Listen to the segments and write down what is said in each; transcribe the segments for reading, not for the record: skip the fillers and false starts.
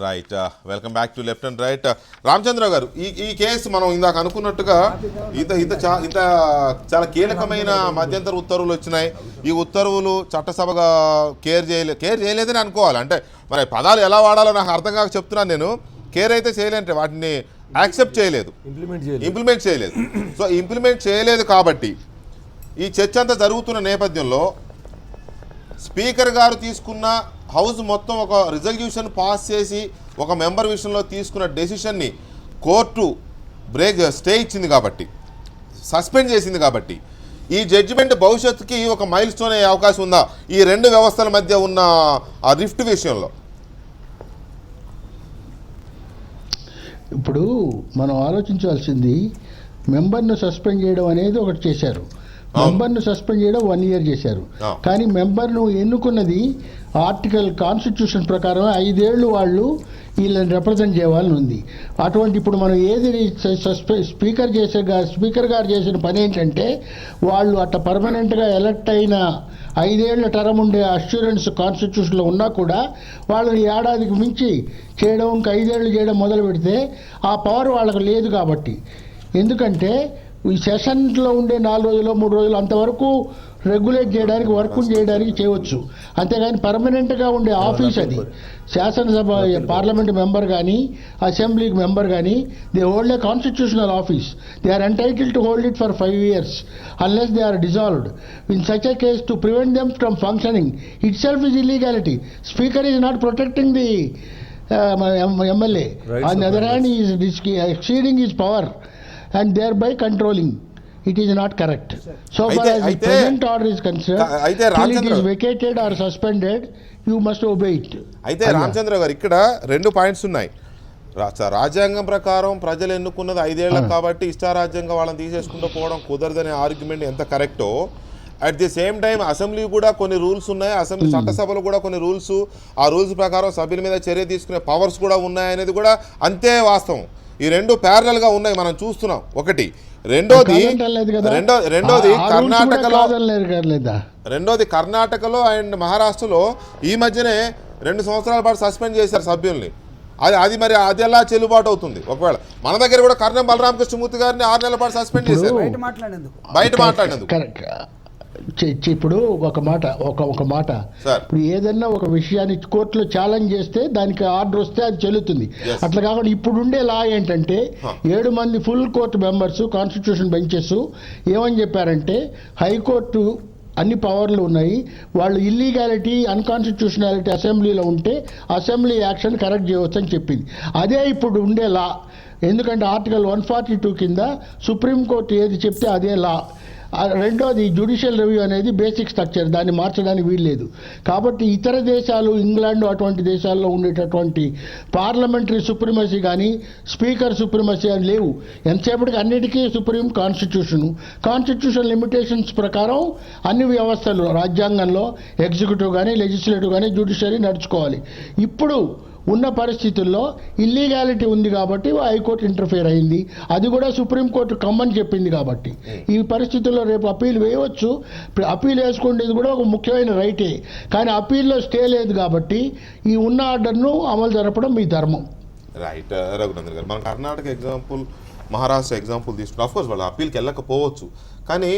Right, welcome back to left and right. Ramachandra గారు, ఈ case మనం ఇందాక అనుకున్నట్టుగా ఇంత చాలా కీలకమైన మధ్యంతర ఉత్తర్వులు వచ్చినాయి. ఈ ఉత్తర్వులు చట్టసభగా కేర్ చేయలేదని అనుకోవాలి. అంటే మరి పదాలు ఎలా వాడాలో నాకు అర్థం కాక చెప్తున్నాను. నేను కేర్ అయితే చేయలేదంటే వాటిని యాక్సెప్ట్ చేయలేదు, ఇంప్లిమెంట్ చేయలేదు. సో ఇంప్లిమెంట్ చేయలేదు కాబట్టి ఈ చర్చ అంతా జరుగుతున్న నేపథ్యంలో స్పీకర్ గారు తీసుకున్న హౌస్ మొత్తం ఒక రిజల్యూషన్ పాస్ చేసి ఒక మెంబర్ విషయంలో తీసుకున్న డెసిషన్ని కోర్టు స్టే ఇచ్చింది కాబట్టి, సస్పెండ్ చేసింది కాబట్టి ఈ జడ్జిమెంట్ భవిష్యత్తుకి ఒక మైల్ స్టోన్ అయ్యే అవకాశం ఉందా ఈ రెండు వ్యవస్థల మధ్య ఉన్న ఆ రిఫ్ట్ విషయంలో? ఇప్పుడు మనం ఆలోచించాల్సింది, మెంబర్ను సస్పెండ్ చేయడం అనేది ఒకటి చేశారు, మెంబర్ను సస్పెండ్ చేయడం 1 year చేశారు. కానీ మెంబర్ను ఎన్నుకున్నది ఆర్టికల్ కాన్స్టిట్యూషన్ ప్రకారం 5 ఏళ్ళు వాళ్ళు వీళ్ళని రిప్రజెంట్ చేయాలని ఉంది. అటువంటి ఇప్పుడు మనం ఏది స్పీకర్ గారు చేసిన పని ఏంటంటే, వాళ్ళు అట్లా పర్మనెంట్గా ఎలక్ట్ అయిన 5 ఏళ్ల టర్మ్ ఉండే అష్యూరెన్స్ కాన్స్టిట్యూషన్లో ఉన్నా కూడా వాళ్ళని ఏడాదికి మించి చేయడం, ఇంకా 5 ఏళ్ళు చేయడం మొదలు పెడితే ఆ పవర్ వాళ్ళకు లేదు. కాబట్టి ఎందుకంటే ఈ సెషన్లో ఉండే 4 రోజులు 3 రోజులు అంతవరకు రెగ్యులేట్ చేయడానికి, వర్క్ చేయడానికి చేయవచ్చు. అంతేగాని పర్మనెంట్గా ఉండే ఆఫీస్ అది. శాసనసభ పార్లమెంట్ మెంబర్ కానీ అసెంబ్లీకి మెంబర్ కానీ they hold a constitutional office. They are entitle to hold it for 5 years unless they are dissolved. In such a case, to prevent them from functioning itself is illegality. Speaker is not protecting the MLA. On the other hand, he is exceeding his power and thereby controlling. It is not correct. So far as the present order is concerned, till it is vacated or suspended, you must obey it. అయితే రామచంద్ర గారు, ఇక్కడ 2 points ఉన్నాయి. రాజ్యాంగం ప్రకారం ప్రజలు ఎన్నుకున్నది 5 ఏళ్ళకు కాబట్టి ఇష్టారాజ్యంగా వాళ్ళని తీసేసుకుంటూ పోవడం కుదరదనే ఆర్గ్యుమెంట్ ఎంత కరెక్టో, at the same time assembly కూడా కొన్ని రూల్స్ ఉన్నాయి, అసెంబ్లీ చట్టసభలు కూడా కొన్ని రూల్స్, ఆ రూల్స్ ప్రకారం సభ్యుల మీద చర్య తీసుకునే పవర్స్ కూడా ఉన్నాయనేది కూడా అంతే వాస్తవం. ఈ 2 ప్యారలల్గా ఉన్నాయి, మనం చూస్తున్నాం. ఒకటి. రెండోది కర్ణాటకలో అండ్ మహారాష్ట్రలో ఈ మధ్యనే 2 సంవత్సరాల పాటు సస్పెండ్ చేశారు సభ్యుల్ని. అది మరి అది ఎలా చెల్లుబాటు అవుతుంది? ఒకవేళ మన దగ్గర కూడా కర్ణం బలరామకృష్ణమూర్తి గారిని 6 నెలల పాటు సస్పెండ్ చేశారు బయట మాట్లాడేందుకు. ఇప్పుడు ఒక మాట ఇప్పుడు ఏదన్నా ఒక విషయాన్ని కోర్టులో ఛాలెంజ్ చేస్తే దానికి ఆర్డర్ వస్తే అది చెల్లుతుంది. అట్లా కాకుండా ఇప్పుడుండే లా ఏంటంటే 7 మంది full court members, constitution benches ఏమని చెప్పారంటే, హైకోర్టు అన్ని పవర్లు ఉన్నాయి, వాళ్ళు ఇల్లీగాలిటీ, అన్కాన్స్టిట్యూషనాలిటీ అసెంబ్లీలో ఉంటే అసెంబ్లీ యాక్షన్ కరెక్ట్ చేయవచ్చు అని చెప్పింది. అదే ఇప్పుడు ఉండే లా. ఎందుకంటే ఆర్టికల్ 142 కింద సుప్రీంకోర్టు ఏది చెప్తే అదే లా. రెండోది, జ్యుడిషియల్ రివ్యూ అనేది బేసిక్ స్ట్రక్చర్, దాన్ని మార్చడానికి వీల్లేదు. కాబట్టి ఇతర దేశాలు, ఇంగ్లాండ్ అటువంటి దేశాల్లో ఉండేటటువంటి పార్లమెంటరీ సుప్రీమసీ కానీ స్పీకర్ సుప్రీమసీ అని లేవు. ఎంతసేపటికి అన్నిటికీ సుప్రీం కాన్స్టిట్యూషన్ లిమిటేషన్స్ ప్రకారం అన్ని వ్యవస్థలు, రాజ్యాంగంలో ఎగ్జిక్యూటివ్ కానీ లెజిస్లేటివ్ కానీ జ్యుడిషియరీ నడుచుకోవాలి. ఇప్పుడు ఉన్న పరిస్థితుల్లో ఇల్లీగాలిటీ ఉంది కాబట్టి హైకోర్టు ఇంటర్ఫియర్ అయింది. అది కూడా సుప్రీంకోర్టు కమ్మని చెప్పింది. కాబట్టి ఈ పరిస్థితుల్లో రేపు అప్పీల్ వేయవచ్చు. అప్పీల్ వేసుకునేది కూడా ఒక ముఖ్యమైన రైటే. కానీ అప్పీల్లో స్టే లేదు కాబట్టి ఈ ఉన్న ఆర్డర్ను అమలు జరపడం మీ ధర్మం. రైట్ రఘునందన్ గారు, మనం కర్ణాటక ఎగ్జాంపుల్, మహారాష్ట్ర ఎగ్జాంపుల్ తీసుకుంటాం. అఫ్కోర్స్ వాళ్ళు అప్పీల్కి వెళ్ళకపోవచ్చు, కానీ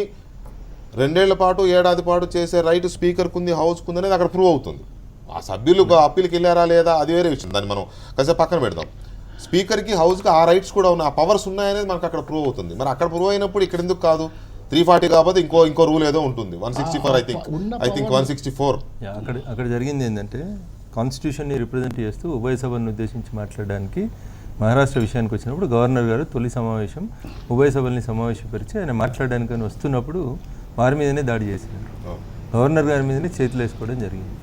2 ఏళ్ల పాటు, ఏడాది పాటు చేసే రైట్ స్పీకర్కు ఉంది, హౌస్కు ఉంది అనేది అక్కడ ప్రూవ్ అవుతుంది. ఆ సభ్యులు అప్పీల్కి వెళ్ళారా లేదా అది వేరే విషయం, దాన్ని మనం కాసేపు పక్కన పెడదాం. స్పీకర్కి, హౌస్కి ఆ రైట్స్ కూడా ఉన్నాయి, ఆ పవర్స్ ఉన్నాయనేది మనకు అక్కడ ప్రూవ్ అవుతుంది. మరి అక్కడ ప్రూవ్ అయినప్పుడు ఇక్కడ ఎందుకు కాదు? 340 కాకపోతే ఇంకో రూల్ ఏదో ఉంటుంది, 164 ఐ థింక్ 164. అక్కడ జరిగింది ఏంటంటే, కాన్స్టిట్యూషన్ని రిప్రజెంట్ చేస్తూ ఉభయ సభలను ఉద్దేశించి మాట్లాడడానికి మహారాష్ట్ర విషయానికి వచ్చినప్పుడు గవర్నర్ గారు తొలి సమావేశం ఉభయ సభల్ని సమావేశపరిచి ఆయన మాట్లాడడానికని వస్తున్నప్పుడు వారి మీదనే దాడి చేసినారు. గవర్నర్ గారి మీదనే చేతులు వేసుకోవడం జరిగింది.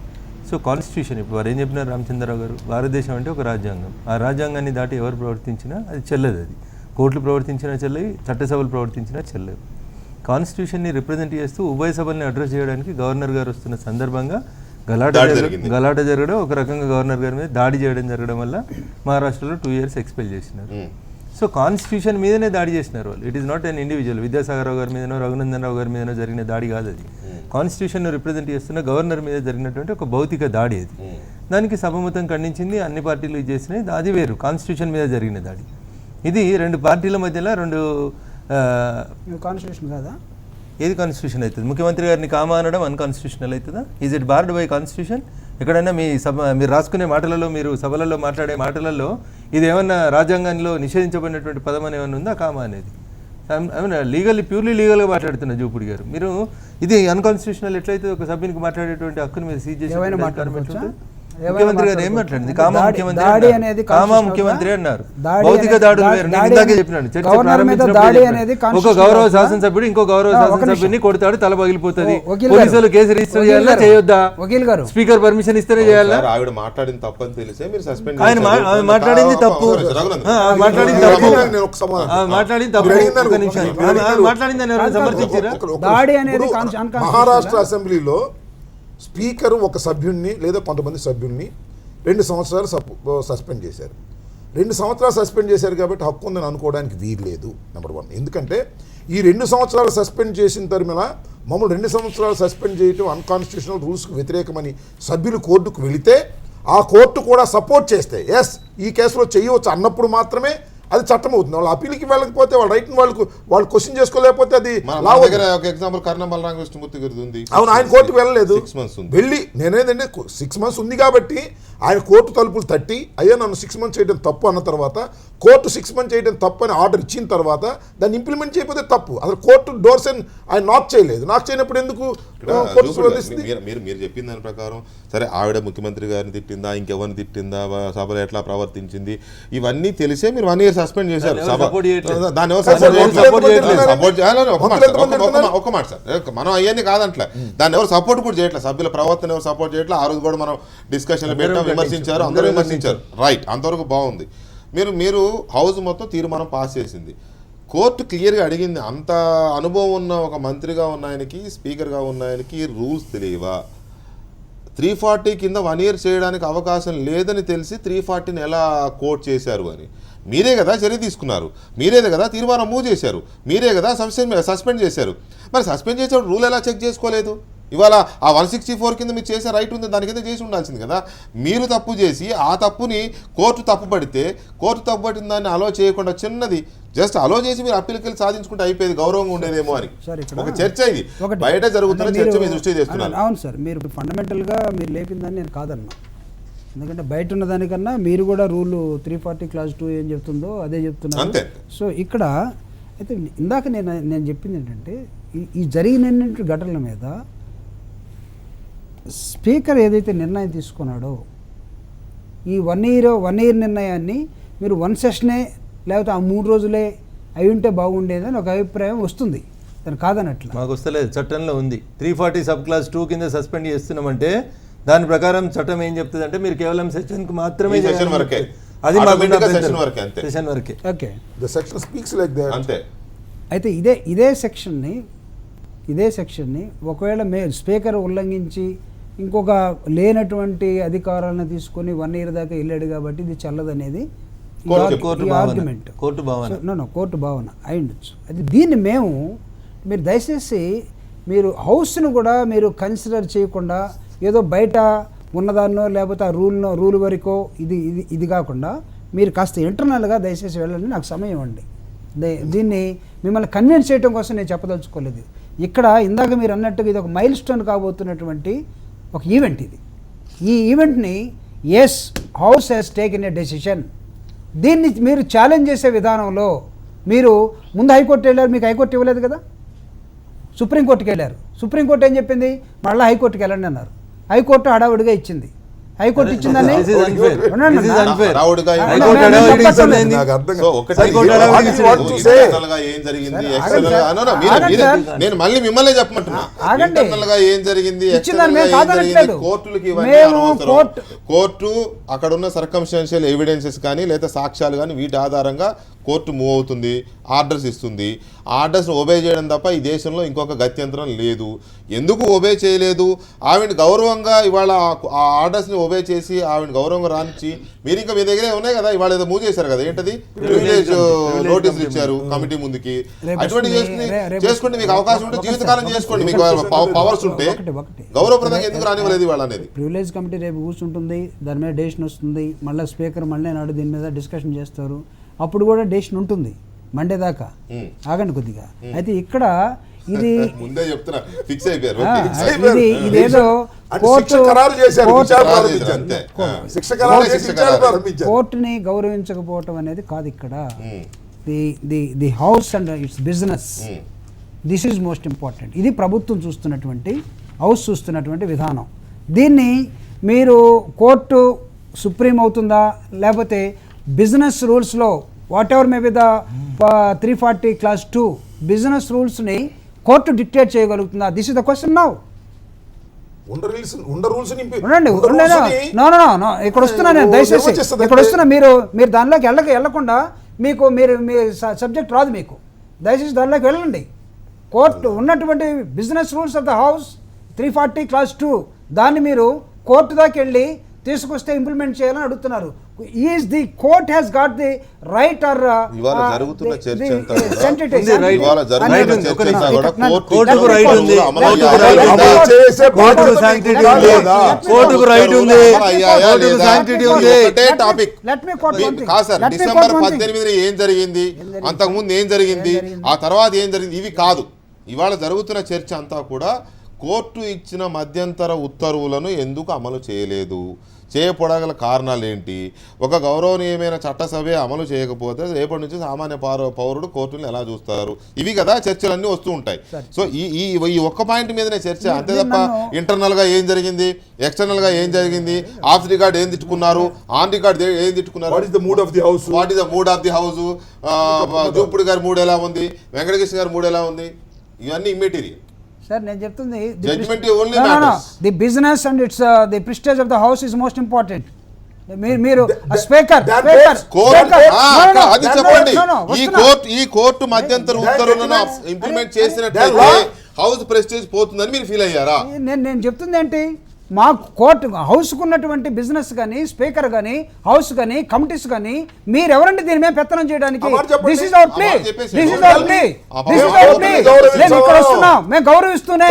సో కాన్స్టిట్యూషన్, ఇప్పుడు వారు ఏం చెప్పినారు రామచంద్రరావు గారు, భారతదేశం అంటే ఒక రాజ్యాంగం, ఆ రాజ్యాంగాన్ని దాటి ఎవరు ప్రవర్తించినా అది చెల్లదు. అది కోర్టులు ప్రవర్తించినా చెల్లవి, చట్టసభలు ప్రవర్తించినా చెల్లవు. కాన్స్టిట్యూషన్ని రిప్రజెంట్ చేస్తూ ఉభయ సభల్ని అడ్రస్ చేయడానికి గవర్నర్ గారు వస్తున్న సందర్భంగా గలాట జరగడం, ఒక రకంగా గవర్నర్ గారి మీద దాడి చేయడం జరగడం వల్ల మహారాష్ట్రలో 2 years ఎక్స్పెల్ చేసినారు. సో కాన్స్టిట్యూషన్ మీదనే దాడి చేసినారు వాళ్ళు. It is not an individual. Vidyasagar Rao గారి మీదనో రఘునందన్ రావు గారి మీదనో జరిగిన దాడి కాదు అది. కాన్స్టిట్యూషన్ను రిప్రజెంట్ చేస్తున్న గవర్నర్ మీద జరిగినటువంటి ఒక భౌతిక దాడి అది. దానికి సభమతం ఖండించింది, అన్ని పార్టీలు చేసినాయి. అది వేరు, కాన్స్టిట్యూషన్ మీద జరిగిన దాడి. ఇది రెండు పార్టీల మధ్యలో కాన్స్టిట్యూషన్ కాదా? ఏది కాన్స్టిట్యూషన్ అవుతుంది? ముఖ్యమంత్రి గారిని కామా అనడం అన్కాన్స్టిట్యూషనల్ అవుతుందా? Is it board by constitution? ఎక్కడైనా మీరు రాసుకునే మాటలలో, మీరు సభలలో మాట్లాడే మాటలలో ఇది ఏమన్నా రాజ్యాంగంలో నిషేధించబడినటువంటి పదం అని ఏమన్నా ఉందా కామా అనేది? ప్యూర్లీ లీగల్గా మాట్లాడుతున్న జూపుడి గారు, మీరు ఇది అన్కాన్స్టిట్యూషనల్ ఎట్లయితే ఒక సభ్యునికి మాట్లాడేటువంటి హక్కును మీరు సీజ్ చేసి ముఖ్యమంత్రి గారు ఏం మాట్లాడింది? కామా ముఖ్యమంత్రి అన్నారు. భౌతిక దాడులు వేరు. నేను ఇందాకే చెప్పినాను, చర్చ ప్రారంభించినప్పుడు ఒక గౌరవ శాసనసభ్యుడు ఇంకో గౌరవ శాసనసభ్యుని కొడతాడు, తల పగిలిపోతుంది. పోలీసులు కేసు రిజిస్టర్ చేయాలా చేయొద్దా? స్పీకర్ పర్మిషన్ ఇస్తేనే చేయాలా? ఆవిడ మాట్లాడింది తప్పని తెలిసే మీరు సస్పెండ్ ఆయన మాట్లాడింది తప్పు, మాట్లాడింది తప్పు. ఒక నిమిషం, మాట్లాడిందని ఎవరైనా సమర్థించారా? మహారాష్ట్ర అసెంబ్లీలో స్పీకర్ ఒక సభ్యుడిని లేదా కొంతమంది సభ్యుల్ని 2 సంవత్సరాలు సస్పెండ్ చేశారు. 2 సంవత్సరాలు సస్పెండ్ చేశారు కాబట్టి హక్కు ఉందని అనుకోవడానికి వీల్లేదు. నెంబర్ 1. ఎందుకంటే ఈ 2 సంవత్సరాలు సస్పెండ్ చేసిన తరిమేలా మమ్మల్ని 2 సంవత్సరాలు సస్పెండ్ చేయటం అన్కాన్స్టిట్యూషనల్ రూల్స్కి వ్యతిరేకమని సభ్యులు కోర్టుకు వెళితే ఆ కోర్టు కూడా సపోర్ట్ చేస్తే ఎస్ ఈ కేసులో చేయవచ్చు అన్నప్పుడు మాత్రమే అది చట్టం అవుతుంది. వాళ్ళు అప్పీల్కి వెళ్ళకపోతే వాళ్ళ రైట్ వాళ్ళు క్వశ్చన్ చేసుకోలేకపోతే అది ఎగ్జాంపుల్ కర్ణం బలరామ కృష్ణమూర్తి గారిది ఉంది. అవును, ఆయన కోర్టుకు వెళ్ళలేదు. వెళ్ళి నేనేదంటే 6 months ఉంది కాబట్టి ఆయన కోర్టు తలుపులు తట్టి అయ్యా నన్ను 6 months చేయడం తప్పు అన్న తర్వాత కోర్టు 6 months చేయడం తప్పు అని ఆర్డర్ ఇచ్చిన తర్వాత దాన్ని ఇంప్లిమెంట్ చేయకపోతే తప్పు. అసలు కోర్టు డోర్స్ ఆయన నాక్ చేయలేదు. నాక్ చేయనప్పుడు ఎందుకు మీరు చెప్పిన దాని ప్రకారం సరే ఆవిడ ముఖ్యమంత్రి గారిని తిట్టిందా, ఇంకెవరిని తిట్టిందా, సభలో ఎట్లా ప్రవర్తించింది, ఇవన్నీ తెలిసే మీరు 1 year సస్పెండ్ చేశారు. దాన్ని ఒక్క మాట సార్, మనం అవన్నీ కాదంట్లే, దాన్ని ఎవరు సపోర్ట్ కూడా చేయట్లేదు, సభ్యుల ప్రవర్తన ఎవరు సపోర్ట్ చేయట్లేదు. ఆ రోజు కూడా మనం డిస్కషన్లు పెట్టాం, విమర్శించారు, అందరూ విమర్శించారు. రైట్, అంతవరకు బాగుంది. మీరు హౌస్ మొత్తం తీర్మానం పాస్ చేసింది, కోర్టు క్లియర్గా అడిగింది. అంత అనుభవం ఉన్న ఒక మంత్రిగా ఉన్న ఆయనకి, స్పీకర్గా ఉన్న ఆయనకి రూల్స్ తెలియవా? 340 కింద 1 year చేయడానికి అవకాశం లేదని తెలిసి 340ని ఎలా కోర్ట్ చేశారు అని మీరే కదా చర్య తీసుకున్నారు, మీరే కదా తీర్మానం మూవ్ చేశారు, మీరే కదా సస్పెండ్ చేశారు. మరి సస్పెండ్ చేసేప్పుడు రూల్ ఎలా చెక్ చేసుకోలేదు? ఇవాళ ఆ 164 కింద మీరు చేసే రైట్ ఉంది, దాని కింద చేసి ఉండాల్సింది కదా. మీరు తప్పు చేసి ఆ తప్పుని కోర్టు తప్పుపడితే కోర్టు తప్పుపట్టిన దాన్ని అలో చేయకుండా చిన్నది జస్ట్ అలో చేసి మీరు అప్పీల్కి వెళ్ళి సాధించుకుంటే అయిపోయేది, గౌరవంగా ఉండేదేమో అని ఒక చర్చ. ఇది బయట జరుగుతున్న చర్చ మీరు దృష్టి చేస్తున్నారు. అవును సార్, మీరు ఫండమెంటల్గా మీరు లేపిందని నేను కాదన్నా. ఎందుకంటే బయట ఉన్న దానికన్నా మీరు కూడా రూల్ 340 Clause 2 ఏం చెప్తుందో అదే చెప్తున్నారు. సో ఇక్కడ అయితే ఇందాక నేను చెప్పింది ఏంటంటే ఈ జరిగిన ఘటనల మీద స్పీకర్ ఏదైతే నిర్ణయం తీసుకున్నాడో ఈ 1 year నిర్ణయాన్ని మీరు 1 session లేకపోతే ఆ 3 రోజులే అయి ఉంటే బాగుండేదని ఒక అభిప్రాయం వస్తుంది. దాన్ని కాదనట్లా మాకు వస్తలేదు, చట్టంలో ఉంది. 340 Subclause 2 కింద సస్పెండ్ చేస్తున్నామంటే దాని ప్రకారం చట్టం ఏం చెప్తుంది అంటే మీరు కేవలం సెషన్కి మాత్రమే, అది సెషన్ వరకే. Okay, the section speaks like that. అంతే. అయితే ఇదే సెక్షన్ని ఒకవేళ స్పీకర్ ఉల్లంఘించి ఇంకొక లేనటువంటి అధికారాలను తీసుకొని 1 year దాకా వెళ్ళాడు కాబట్టి ఇది చల్లదనేది ఆర్గ్యుమెంట్, కోర్టు భావన అయి ఉండొచ్చు. అది దీన్ని మీరు దయచేసి మీరు హౌస్ను కూడా మీరు కన్సిడర్ చేయకుండా ఏదో బయట ఉన్నదాన్నో లేకపోతే ఆ రూల్ వరకో ఇది కాకుండా మీరు కాస్త ఇంటర్నల్గా దయచేసి వెళ్ళండి, నాకు సమయం ఇవ్వండి. దీన్ని మిమ్మల్ని కన్విన్స్ చేయడం కోసం నేను చెప్పదలుచుకోలేదు. ఇక్కడ ఇందాక మీరు అన్నట్టుగా ఇది ఒక మైల్ స్టోన్ కాబోతున్నటువంటి ఒక ఈవెంట్. ఈ ఈవెంట్ని as house has taken a decision. దీన్ని మీరు ఛాలెంజ్ చేసే విధానంలో మీరు ముందు హైకోర్టు వెళ్ళారు, మీకు హైకోర్టు ఇవ్వలేదు కదా, సుప్రీంకోర్టుకి వెళ్ళారు. సుప్రీంకోర్టు ఏం చెప్పింది? మళ్ళీ హైకోర్టుకి వెళ్ళండి అన్నారు. హైకోర్టు హడావుడిగా ఇచ్చింది. హైకోర్టు ఇచ్చిందని నేను మళ్ళీ మిమ్మల్ని చెప్పమంటున్నా, ఏం జరిగింది కోర్టు అక్కడ ఉన్న సర్కమ్స్టాన్షియల్ ఎవిడెన్సెస్ కానీ లేదా సాక్ష్యాలు కానీ వీటి ఆధారంగా కోర్టు మూవ్ అవుతుంది, ఆర్డర్స్ ఇస్తుంది. ఆర్డర్స్ని ఒబే చేయడం తప్ప ఈ దేశంలో ఇంకొక గత్యంతరం లేదు. ఎందుకు ఒబే చేయలేదు? ఆవిడ గౌరవంగా ఇవాళ ఆ ఆర్డర్స్ని ఒబే చేసి ఆవిడ గౌరవంగా రానిచ్చి మీరు ఇంకా మీ దగ్గరే ఉన్నాయి కదా, ఇవాళ ఏదో మూవ్ చేశారు కదా, ఏంటది ప్రివిలేజ్ నోటీసులు ఇచ్చారు కమిటీ ముందుకి. అటువంటి చేసుకుంటే మీకు అవకాశం ఉంటే జీవితకాలం చేసుకోండి, మీకు పవర్స్ ఉంటే గౌరవప్రదంగా ఎందుకు రానివ్వలేదు ఇవాళ అనేది. ప్రివిలేజ్ కమిటీ రేపు కూర్చుంటుంది, దాని మీద డెసిషన్ వస్తుంది, మళ్ళీ స్పీకర్ మళ్ళీ నాడు దీని మీద డిస్కషన్ చేస్తారు, అప్పుడు కూడా డెసిషన్ ఉంటుంది మండే దాకా. ఆగండి కొద్దిగా. అయితే ఇక్కడ ఇది ముందే చెప్తున్నా, ఫిక్స్ అయిపోయారు. ఇదేదో కోర్టుని గౌరవించకపోవటం అనేది కాదు ఇక్కడ. The house and it's business, this is most important. ఇది ప్రభుత్వం చూస్తున్నటువంటి, హౌస్ చూస్తున్నటువంటి విధానం. దీన్ని మీరు కోర్టు సుప్రీం అవుతుందా, లేకపోతే బిజినెస్ రూల్స్లో whatever may be the 340(2) business రూల్స్ని కోర్టు డిక్టేట్ చేయగలుగుతుందా? This is the question now. ఇక్కడ వస్తున్నా నేను, దయచేసి ఇక్కడ వస్తున్నా, మీరు దానిలోకి వెళ్ళకుండా మీకు మీ సబ్జెక్ట్ రాదు, మీకు దయచేసి దానిలోకి వెళ్ళండి. కోర్టు ఉన్నటువంటి business rules of the house 340(2) దాన్ని మీరు కోర్టు దాకా వెళ్ళి తీసుకొస్తే ఇంప్లిమెంట్ చేయాలని అడుగుతున్నారు. Is the court has got the right are జరుగుతున్న చర్చ డిసెంబర్ 18 ఏం జరిగింది, అంతకుముందు ఏం జరిగింది, ఆ తర్వాత ఏం జరిగింది, ఇవి కాదు. ఇవాళ జరుగుతున్న చర్చ అంతా కూడా కోర్టు ఇచ్చిన మధ్యంతర ఉత్తర్వులను ఎందుకు అమలు చేయలేదు, చేయపడగల కారణాలు ఏంటి, ఒక గౌరవనీయమైన చట్టసభే అమలు చేయకపోతే రేపటి నుంచి సామాన్య పౌరుడు కోర్టుని ఎలా చూస్తారు, ఇవి కదా చర్చలన్నీ వస్తూ ఉంటాయి. సో ఈ ఒక్క పాయింట్ మీదనే చర్చ, అంతే తప్ప ఇంటర్నల్గా ఏం జరిగింది, ఎక్స్టర్నల్గా ఏం జరిగింది, ఆఫ్ రికార్డ్ ఏం తిట్టుకున్నారు, ఆన్ రికార్డ్ ఏం తిట్టుకున్నారు, what is the mood of the house, Jupudi గారి మూడ్ ఎలా ఉంది, వెంకటకృష్ణ గారి మూడ్ ఎలా ఉంది, ఇవన్నీ ఇమ్మెటీరియల్. సార్ నేను చెప్తుంది the business and it's the prestige of the house is most important. మీరు స్పీకర్ అది చెప్పండి. ఈ కోర్టు మధ్యంతర ఉత్తర్వులను ఇంప్లిమెంట్ చేసినట్లయితే హౌస్ ప్రెస్టేజ్ పోతుందని మీరు ఫీల్ అయ్యారా? నేను చెప్తుంది ఏంటి, మా కోర్టు హౌస్కు ఉన్నటువంటి బిజినెస్ కానీ, స్పీకర్ కానీ, హౌస్ కానీ, కమిటీస్ కానీ, మీరు ఎవరండి దీని మీద పెత్తనం చేయడానికి? This is our play, this is our play, this is our play. నేను ఇక్కడ వస్తున్నాం, మేము గౌరవిస్తూనే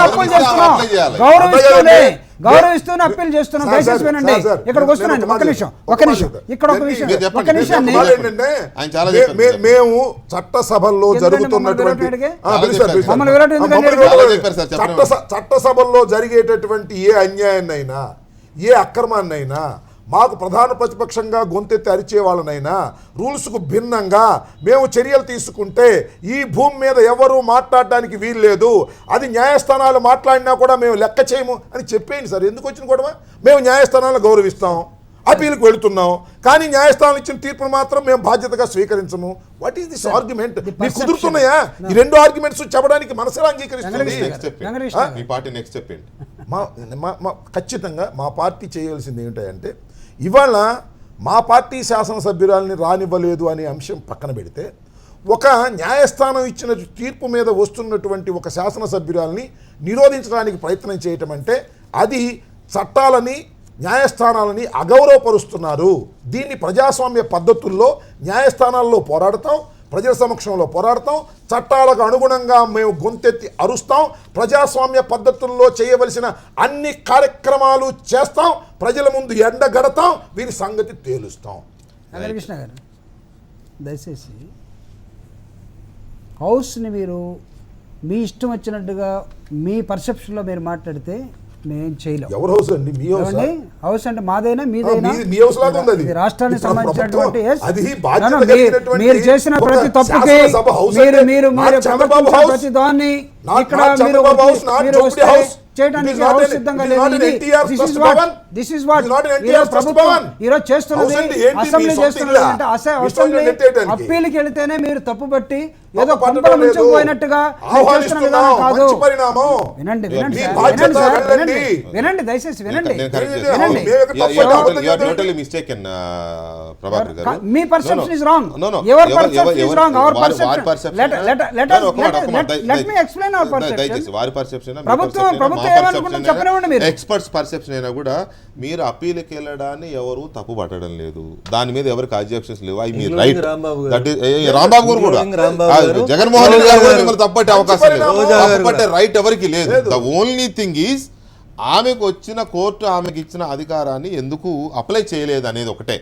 అప్పీల్ చేస్తున్నాం, గౌరవిస్తూనే అప్పీల్ చేస్తున్నాం. దయచేసి వినండి, ఇక్కడికి వస్తున్నాను. ఒక నిమిషం ఇక్కడ ఒక విషయాన్ని మేము చట్టసభల్లో జరుగుతున్నటువంటి చట్టసభల్లో జరిగేటటువంటి ఏ అన్యాయాన్నైనా, ఏ అక్రమాన్నైనా, మాకు ప్రధాన ప్రతిపక్షంగా గొంతెత్తి అరిచే వాళ్ళనైనా రూల్స్కు భిన్నంగా మేము చర్యలు తీసుకుంటే ఈ భూమి మీద ఎవరూ మాట్లాడడానికి వీల్లేదు, అది న్యాయస్థానాలు మాట్లాడినా కూడా మేము లెక్క చేయము అని చెప్పేయండి సార్. ఎందుకు వచ్చిన గొడవ? మేము న్యాయస్థానాలను గౌరవిస్తాం, అపీల్కి వెళుతున్నాం, కానీ న్యాయస్థానం ఇచ్చిన తీర్పును మాత్రం మేము బాధ్యతగా స్వీకరించము. What is this argument? మీకు కుదురుతున్నాయా ఈ రెండు ఆర్గ్యుమెంట్స్ చెప్పడానికి? మనసులో అంగీకరిస్తుంది. ఖచ్చితంగా మా పార్టీ చేయవలసింది ఏంటంటే, ఇవాళ మా పార్టీ శాసనసభ్యురాలని రానివ్వలేదు అనే అంశం పక్కన పెడితే, ఒక న్యాయస్థానం ఇచ్చిన తీర్పు మీద వస్తున్నటువంటి ఒక శాసనసభ్యురాలని నిరోధించడానికి ప్రయత్నం చేయటం అంటే అది చట్టాలని, న్యాయస్థానాలని అగౌరవపరుస్తున్నారు. దీన్ని ప్రజాస్వామ్య పద్ధతుల్లో న్యాయస్థానాల్లో పోరాడతాం, ప్రజల సమక్షంలో పోరాడతాం, చట్టాలకు అనుగుణంగా మేము గొంతెత్తి అరుస్తాం, ప్రజాస్వామ్య పద్ధతుల్లో చేయవలసిన అన్ని కార్యక్రమాలు చేస్తాం, ప్రజల ముందు ఎండగడతాం, వీరి సంగతి తేలుస్తాం. వెంకటకృష్ణ గారు దయచేసి హౌస్ని మీరు మీ ఇష్టం వచ్చినట్టుగా మీ పర్సెప్షన్లో మీరు మాట్లాడితే మేము చేయలేం. ఎవరు హౌస్ అండి? మీ హౌస్. హౌస్ అంటే మాదైనా మీదైనా, మీ హౌస్ లాగా ఉంది అది. రాష్ట్రానికి సంబంధించినటువంటి మీరు చేసిన ప్రతి తప్పుకి మీరు ప్రతి దాన్ని ఇక్కడ మీరు చేయడానికి హౌస్ సిద్ధంగా లేదు. This is what It's not an NTR ఈరోజు trust ప్రభుత్వం భవన్. ఈరోజు చేస్తున్నది, House అంటే ఏంటి? మీ అసెంబ్లీ సొంత చేస్తున్నది ఇల్లా? అంటే మీ సొంత అసెంబ్లీ ఇల్లు ఎత్తేయడానికి. అప్పీల్కి వెళితేనే మీరు తప్పుపట్టి ఏదో తప్పు కొంపల పట్టడం ముంచుకు లేదు. పోయినట్టుగా మీరు చేస్తున్న ఆహ్వానిస్తున్నాం. విధానం కాదు. మంచి పరిణామం. వినండి మీ సార్, బాధ్యత వినండి సార్, వెళ్ళండి. వినండి దయచేసి వినండి. నేను correct వినండి. చేస్తాను. మేము ఇక్కడ You are తప్పు totally- you are అబద్ధం totally mistaken, ప్రభాకర్ గారు. మీ perception is wrong. No, no. Your ఎవరు- perception is ఎవరు- wrong. Our వారి perception. perception. Let No, us- no, come on, come on. let me explain our perception. దయచేసి వారి perception ప్రభుత్వం ఏమనుకుంటుందో చెప్పనివ్వండి మీరు. ఎక్స్పర్ట్స్ పర్సెప్షన్ అయినా కూడా మీరు అప్పీల్కి వెళ్ళడాన్ని ఎవరు తప్పు పట్టడం లేదు, దాని మీద ఎవరికి అబ్జెక్షన్స్ లేవు. అవి మీరు రైట్. రాంబాబు గారు. దట్ ఈస్ రాంబాబు గారు కూడా రాంబాబు గారు. జగన్మోహన్ రెడ్డి గారు కూడా మిమ్మల్ని తప్పట్టే అవకాశం లేదు. రోజా గారు తప్పట్టే రైట్ ఎవరికి లేదు. ద ఓన్లీ థింగ్ ఈజ్ ఆమెకు వచ్చిన కోర్టు ఆమెకి ఇచ్చిన అధికారాన్ని ఎందుకు అప్లై చేయలేదు అనేది ఒకటే.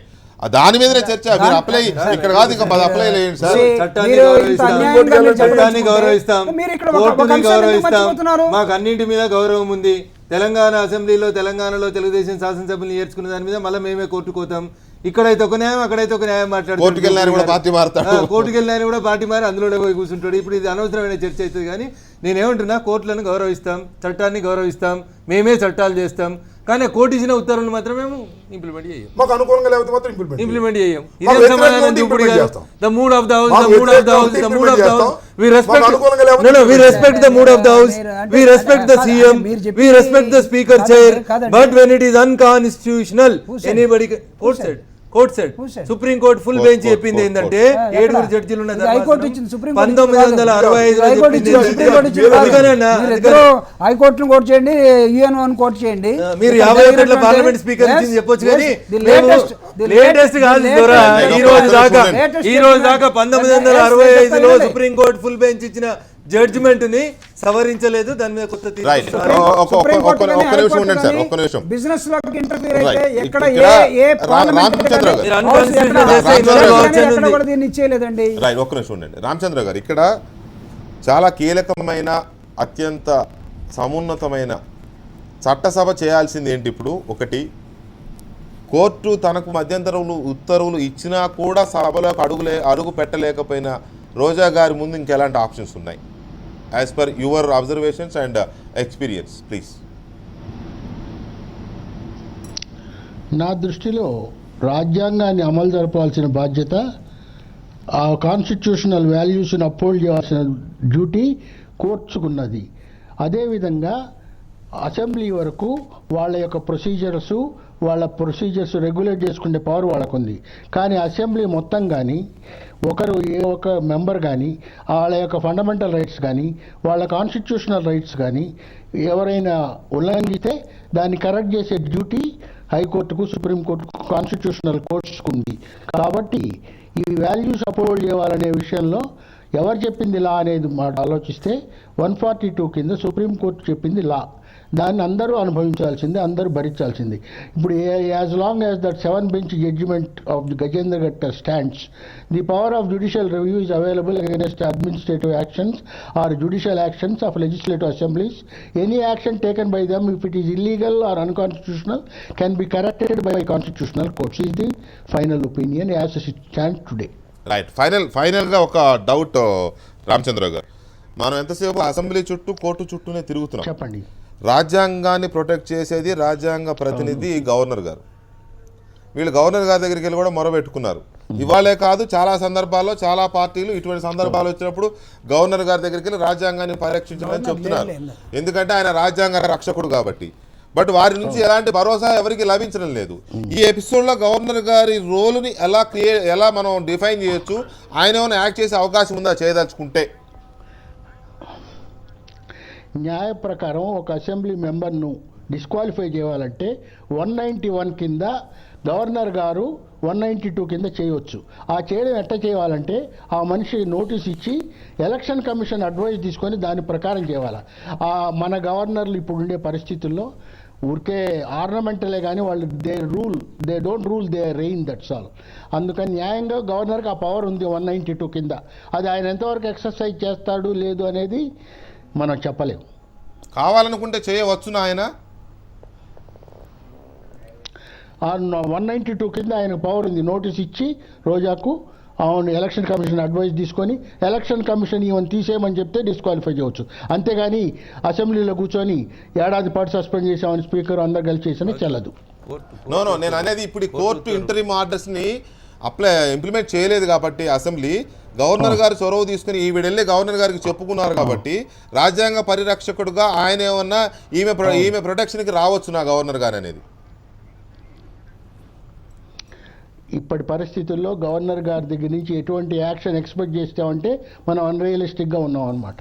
దాని మీదనే చర్చ. మీరు అప్లై ఇక్కడ కాదు, ఇంకా 10 అప్లై చేయండి సార్. చట్టాన్ని మీరు ఇంత గౌరవిస్తాం, అన్యాయంగా మీరు చట్టాన్ని చెప్పదలుచుకుంటే గౌరవిస్తాం, మీరు ఇక్కడ ఒక కోర్టుని అంశాన్ని గౌరవిస్తాం. మర్చిపోతున్నారు. మాకు అన్నింటి మీద గౌరవం ఉంది. తెలంగాణ అసెంబ్లీలో తెలంగాణలో తెలుగుదేశం శాసనసభ్యులు నేర్చుకున్న దాని మీద మళ్ళీ మేమే కోర్టుకు పోతాం. ఇక్కడైతే ఒక న్యాయం, అక్కడైతే ఒక న్యాయం మాట్లాడుతాం. కోర్టుకు వెళ్ళినా కూడా పార్టీ మారుతాడు. కోర్టుకు వెళ్ళినా కూడా పార్టీ మారి అందులోనే పోయి కూర్చుంటాడు. ఇప్పుడు ఇది అనవసరమైన చర్చ అవుతుంది. కానీ నేనేమంటున్నా, కోర్టులను గౌరవిస్తాం, చట్టాన్ని గౌరవిస్తాం, మేమే చట్టాలు చేస్తాం. కానీ కోర్టు ఇచ్చిన ఉత్తర్వులు మాత్రం మేము ఇంప్లిమెంట్ చేయం. మాకు అనుకూలంగా లేకపోతే మాత్రం ఇంప్లిమెంట్ చేయం. మాకు ఇదే వ్యతిరేకంగా సమాధానం ఉంటే ఇప్పుడు implement చేస్తాం. the mood of the house, మాకు the mood of the house, వ్యతిరేకంగా the mood of the implement house. చేస్తాం. We respect. మాకు అనుకూలంగా లేకపోతే No, we implement respect the mood of the house. We respect the CM. We respect the speaker chair. But when it is unconstitutional, anybody court said. Supreme court full bench చెప్పింది ఏంటంటే 7 జడ్జిలు ఉన్న high court ఇచ్చింది, supreme court 1965 high court ఇచ్చింది, supreme court ఇచ్చింది. అందుకనేనా హైకోర్టును court చేయండి, UN court చేయండి. మీరు 51 పార్లమెంట్ స్పీకర్ ఇచ్చింది చెప్పొచ్చు. కానీ లేటెస్ట్ కాదు దొరా. ఈ రోజు దాకా 1965లో సుప్రీం కోర్టు ఫుల్ బెంచ్ ఇచ్చిన జడ్జిమెంట్ ని సవరించలేదు. దాని మీద కొత్త రైట్. ఒక్క నిమిషం ఉండండి సార్, ఒక్క నిమిషం. బిజినెస్ లోకి ఇంటర్ఫియర్ అయితే Right. ఎక్కడ ఇక్కడ ఏ రామచంద్ర గారు. కూడా దీన్ని ఇచ్చేయలేదండి. రైట్, ఒక్క నిమిషం ఉండండి. రామచంద్ర గారు, ఇక్కడ చాలా కీలకమైన అత్యంత సమున్నతమైన చట్టసభ చేయాల్సింది ఏంటి ఇప్పుడు? ఒకటి, కోర్టు తనకు మధ్యంతరములు ఉత్తర్వులు ఇచ్చినా కూడా సభలోకి అడుగు పెట్టలేకపోయిన రోజా గారి ముందు ఇంకెలాంటి ఆప్షన్స్ ఉన్నాయి as per your observations and experience, please. నా దృష్టిలో రాజ్యాంగాన్ని అమలు జరపాల్సిన బాధ్యత, ఆ కాన్స్టిట్యూషనల్ వాల్యూస్ని అప్హోల్డ్ చేయాల్సిన డ్యూటీ కోర్టుకున్నది. అదేవిధంగా అసెంబ్లీ వరకు వాళ్ళ యొక్క ప్రొసీజర్స్ రెగ్యులేట్ చేసుకునే పవర్ వాళ్ళకుంది. కానీ అసెంబ్లీ మొత్తం కానీ ఏ ఒక్క మెంబర్ కానీ వాళ్ళ యొక్క ఫండమెంటల్ రైట్స్ కానీ వాళ్ళ కాన్స్టిట్యూషనల్ రైట్స్ కానీ ఎవరైనా ఉల్లంఘిస్తే దాన్ని కరెక్ట్ చేసే డ్యూటీ హైకోర్టుకు, సుప్రీంకోర్టుకు, కాన్స్టిట్యూషనల్ కోర్ట్స్కు ఉంది. కాబట్టి ఈ వాల్యూస్ అప్హోల్డ్ చేయాలనే విషయంలో ఎవరు చెప్పింది లా అనేది మాట ఆలోచిస్తే 142 కింద సుప్రీంకోర్టు చెప్పింది లా. దాన్ని అందరూ అనుభవించాల్సిందే, అందరూ భరించాల్సింది. ఇప్పుడు as long as that 7 bench judgement of the Gajendragadkar stands, the power of judicial review is available against administrative actions or judicial actions of legislative assemblies. Any action taken by them, if it is illegal or unconstitutional, can be corrected by constitutional courts. Is the final opinion as it stands today. Right. ఫైనల్గా ఒక doubt Ramachandra గారు, మనం ఎంతసేపు assembly చుట్టూ, court చుట్టూనే తిరుగుతున్నాం. చెప్పండి. రాజ్యాంగాన్ని ప్రొటెక్ట్ చేసేది రాజ్యాంగ ప్రతినిధి గవర్నర్ గారు. వీళ్ళు గవర్నర్ గారి దగ్గరికి వెళ్ళి కూడా మొరబెట్టుకున్నారు. ఇవాళే కాదు, చాలా సందర్భాల్లో చాలా పార్టీలు ఇటువంటి సందర్భాలు వచ్చినప్పుడు గవర్నర్ గారి దగ్గరికి వెళ్ళి రాజ్యాంగాన్ని పరిరక్షించమని చెప్తున్నారు. ఎందుకంటే ఆయన రాజ్యాంగ రక్షకుడు కాబట్టి. బట్ వారి నుంచి ఎలాంటి భరోసా ఎవరికి లభించడం లేదు. ఈ ఎపిసోడ్లో గవర్నర్ గారి రోలుని ఎలా మనం డిఫైన్ చేయొచ్చు? ఆయన ఏమైనా యాక్ట్ చేసే అవకాశం ఉందా చేయదలుచుకుంటే? న్యాయ ప్రకారం ఒక అసెంబ్లీ మెంబర్ను డిస్క్వాలిఫై చేయాలంటే 191 కింద గవర్నర్ గారు 192 కింద చేయవచ్చు. ఆ చేయడం ఎట్లా చేయాలంటే ఆ మనిషి నోటీస్ ఇచ్చి ఎలక్షన్ కమిషన్ అడ్వైస్ తీసుకొని దాని ప్రకారం చేయాలి. మన గవర్నర్లు ఇప్పుడు ఉండే పరిస్థితుల్లో ఊరికే ఆర్నమెంటలే కానీ వాళ్ళు they don't rule, they rain, that's all. అందుకని న్యాయంగా గవర్నర్కి ఆ పవర్ ఉంది 192 కింద. అది ఆయన ఎంతవరకు ఎక్సర్సైజ్ చేస్తాడు లేదు అనేది మనం చెప్పలేము. కావాలనుకుంటే చేయవచ్చునా ఆయన? 192 కింద ఆయన పవర్ ఉంది. నోటీస్ ఇచ్చి రోజాకు అవును ఎలక్షన్ కమిషన్ అడ్వైస్ తీసుకొని ఎలక్షన్ కమిషన్ ఈవెన్ తీసేయమని చెప్తే డిస్క్వాలిఫై చేయవచ్చు. అంతేగాని అసెంబ్లీలో కూర్చొని ఏడాది పాటు సస్పెండ్ చేసామని స్పీకర్ అందరు కలిసి చేసినా చెల్లదు. నో నేను అనేది ఇప్పుడు ఈ కోర్టు ఇంటరిమ్ ఆర్డర్స్ని ఇంప్లిమెంట్ చేయలేదు కాబట్టి అసెంబ్లీ గవర్నర్ గారు చొరవ తీసుకుని ఈవిడెళ్ళి గవర్నర్ గారికి చెప్పుకున్నారు కాబట్టి రాజ్యాంగ పరిరక్షకుడుగా ఆయన ఏమన్నా ఈమె ప్రొటెక్షన్కి రావచ్చు నా గవర్నర్ గారు అనేది. ఇప్పటి పరిస్థితుల్లో గవర్నర్ గారి దగ్గర నుంచి ఎటువంటి యాక్షన్ ఎక్స్పెక్ట్ చేస్తామంటే మనం అన్రియలిస్టిక్గా ఉన్నాం అనమాట.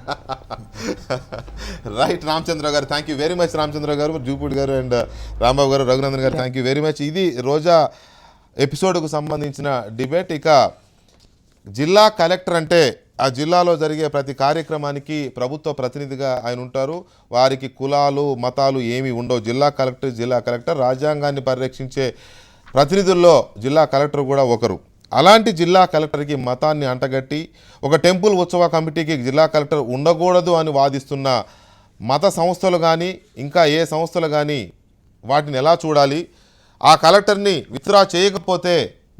రైట్ రామచంద్ర గారు, thank you very much. Ramachandra గారు, జూపూడి గారు అండ్ రాంబాబు గారు, రఘునందన్ గారు, థ్యాంక్ యూ వెరీ మచ్. ఇది రోజా ఎపిసోడ్కు సంబంధించిన డిబేట్. ఇక జిల్లా కలెక్టర్ అంటే ఆ జిల్లాలో జరిగే ప్రతి కార్యక్రమానికి ప్రభుత్వ ప్రతినిధిగా ఆయన ఉంటారు. వారికి కులాలు మతాలు ఏమీ ఉండవు. జిల్లా కలెక్టర్ రాజ్యాంగాన్ని పరిరక్షించే ప్రతినిధుల్లో జిల్లా కలెక్టర్ కూడా ఒకరు. అలాంటి జిల్లా కలెక్టర్కి మతాన్ని అంటగట్టి ఒక టెంపుల్ ఉత్సవ కమిటీకి జిల్లా కలెక్టర్ ఉండకూడదు అని వాదిస్తున్న మత సంస్థలు కానీ ఇంకా ఏ సంస్థలు కానీ వాటిని ఎలా చూడాలి, ఆ కలెక్టర్ని విత్డ్రా చేయకపోతే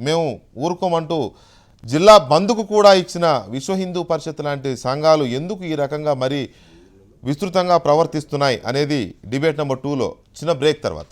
మేము ఊరుకోమంటూ జిల్లా బంద్కు కూడా ఇచ్చిన విశ్వ హిందూ పరిషత్ లాంటి సంఘాలు ఎందుకు ఈ రకంగా మరి విస్తృతంగా ప్రవర్తిస్తున్నాయి అనేది డిబేట్ నెంబర్ 2లో చిన్న బ్రేక్ తర్వాత.